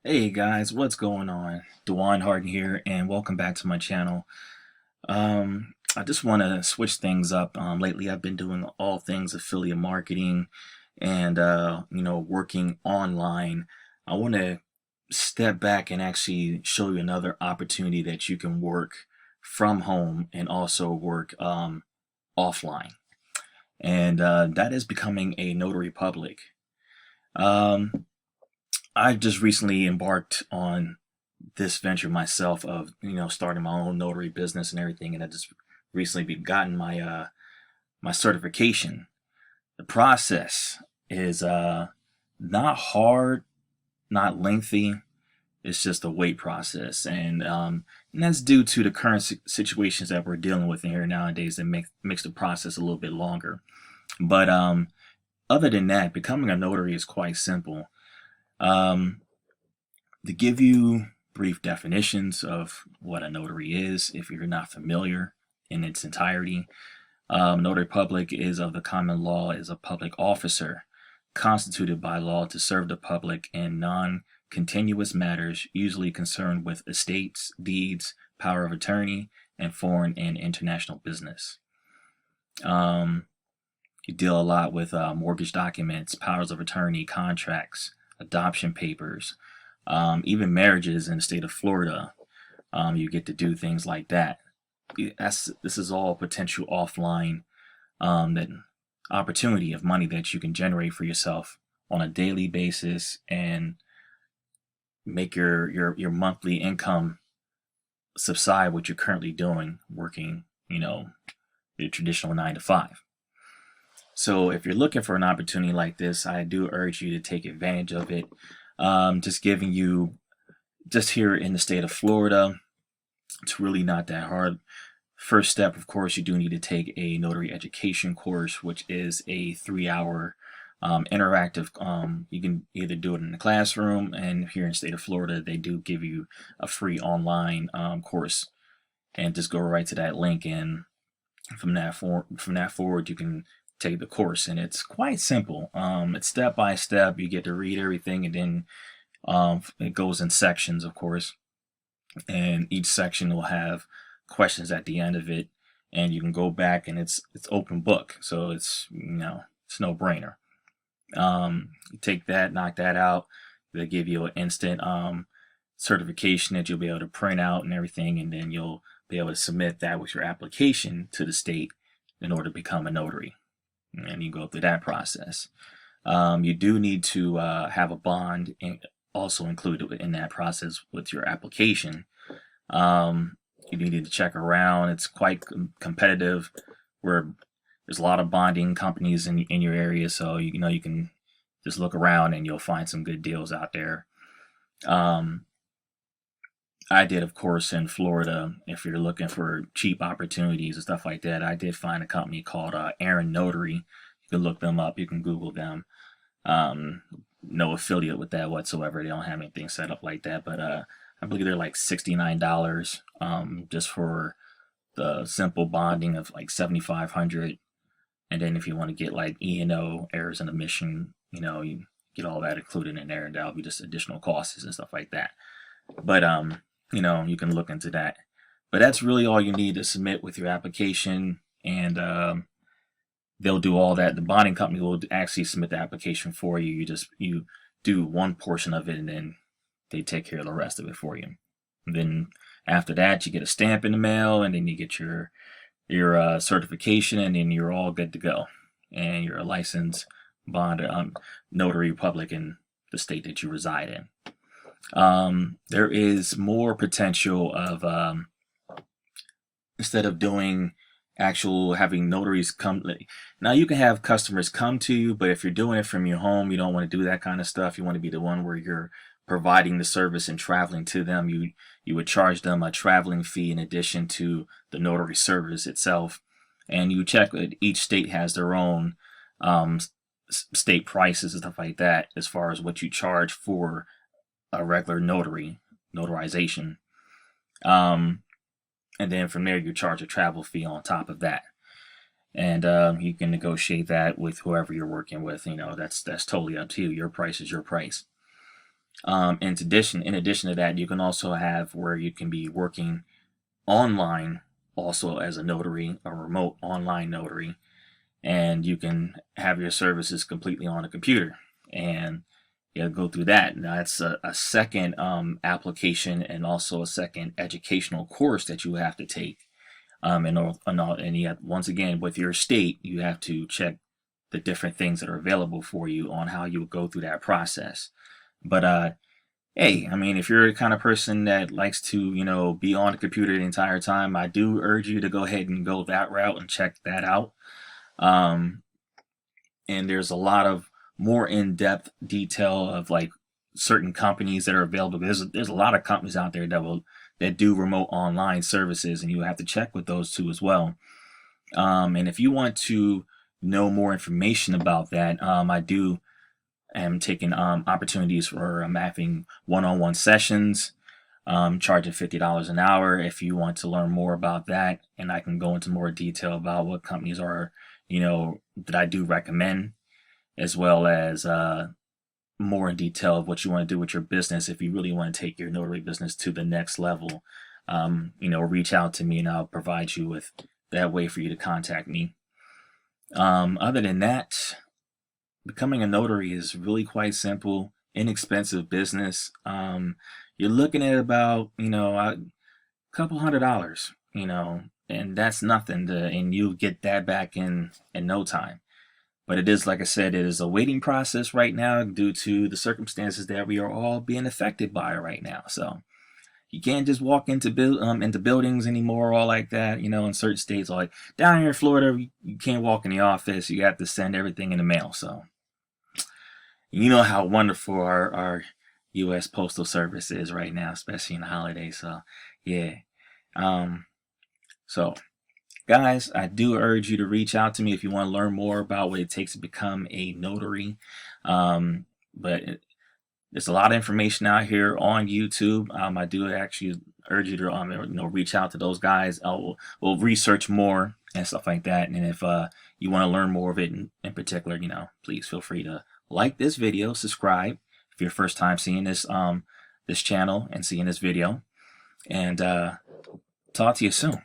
Hey guys, what's going on? Dewan Harden here, and welcome back to my channel. I just want to switch things up. Lately, I've been doing all things affiliate marketing and working online. I want to step back and actually show you another opportunity that you can work from home and also work offline, and that is becoming a notary public. Um, I just recently embarked on this venture myself of starting my own notary business and everything, and I just recently gotten my certification. The process is not hard, not lengthy. It's just a wait process, and that's due to the current situations that we're dealing with in here nowadays that makes the process a little bit longer. But other than that, becoming a notary is quite simple. Um, to give you brief definitions of what a notary is, if you're not familiar in its entirety, notary public is of the common law is a public officer constituted by law to serve the public in non-continuous matters usually concerned with estates, deeds, power of attorney, and foreign and international business. Um, you deal a lot with mortgage documents, powers of attorney, contracts, adoption papers, even marriages in the state of Florida. You get to do things like that. This is all potential offline that opportunity of money that you can generate for yourself on a daily basis and make your monthly income subside what you're currently doing, working, your traditional 9 to 5. So if you're looking for an opportunity like this, I do urge you to take advantage of it. Just giving you, just here in the state of Florida, it's really not that hard. First step, of course, you do need to take a notary education course, which is a 3-hour interactive. You can either do it in the classroom, and here in the state of Florida, they do give you a free online course, and just go right to that link, and from that forward, you can take the course, and it's quite simple. It's step by step. You get to read everything, and then it goes in sections, of course, and each section will have questions at the end of it, and you can go back, and it's open book, so it's it's no brainer. You take that, knock that out. They give you an instant certification that you'll be able to print out and everything, and then you'll be able to submit that with your application to the state in order to become a notary, and you go through that process. You do need to have a bond also included in that process with your application. You need to check around. It's quite competitive, where there's a lot of bonding companies in your area, so you can just look around and you'll find some good deals out there. I did, of course, in Florida. If you're looking for cheap opportunities and stuff like that, I did find a company called Aaron Notary. You can look them up. You can Google them. No affiliate with that whatsoever. They don't have anything set up like that. But I believe they're like $69 just for the simple bonding of like $7,500. And then if you want to get like E&O, errors and omission, you get all that included in there, and that'll be just additional costs and stuff like that. But you can look into that. But that's really all you need to submit with your application, and they'll do all that. The bonding company will actually submit the application for you. You do one portion of it, and then they take care of the rest of it for you. And then after that, you get a stamp in the mail, and then you get your certification, and then you're all good to go, and you're a licensed bond notary public in the state that you reside in. There is more potential of instead of doing having notaries come. Now you can have customers come to you, but if you're doing it from your home, you don't want to do that kind of stuff. You want to be the one where you're providing the service and traveling to them. You would charge them a traveling fee in addition to the notary service itself, and you check that each state has their own state prices and stuff like that as far as what you charge for a regular notarization. And then from there you charge a travel fee on top of that, and you can negotiate that with whoever you're working with. That's totally up to you. Your price is your price. In addition to that, you can also have where you can be working online also as a notary, a remote online notary, and you can have your services completely on a computer, and you go through that. Now that's a second application and also a second educational course that you have to take. And you have, once again, with your state, you have to check the different things that are available for you on how you would go through that process. But hey, I mean, if you're the kind of person that likes to, be on the computer the entire time, I do urge you to go ahead and go that route and check that out. Um, and there's a lot of more in-depth detail of like certain companies that are available. There's a lot of companies out there that do remote online services, and you have to check with those two as well. And if you want to know more information about that, am taking opportunities for having one-on-one sessions, charging $50 an hour if you want to learn more about that, and I can go into more detail about what companies are, that I do recommend, as well as more in detail of what you want to do with your business. If you really want to take your notary business to the next level, reach out to me and I'll provide you with that way for you to contact me. Other than that, becoming a notary is really quite simple, inexpensive business. You're looking at about, a couple $100, and that's nothing and you'll get that back in no time. But it is, like I said, it is a waiting process right now due to the circumstances that we are all being affected by right now. So you can't just walk into buildings anymore, all like that. In certain states, like down here in Florida, you can't walk in the office. You have to send everything in the mail. So you know how wonderful our U.S. Postal Service is right now, especially in the holidays. So yeah. So guys, I do urge you to reach out to me if you want to learn more about what it takes to become a notary. But there's a lot of information out here on YouTube. I do actually urge you to reach out to those guys. We'll research more and stuff like that. And if you want to learn more of it in particular, please feel free to like this video, subscribe if you're first time seeing this this channel and seeing this video, and talk to you soon.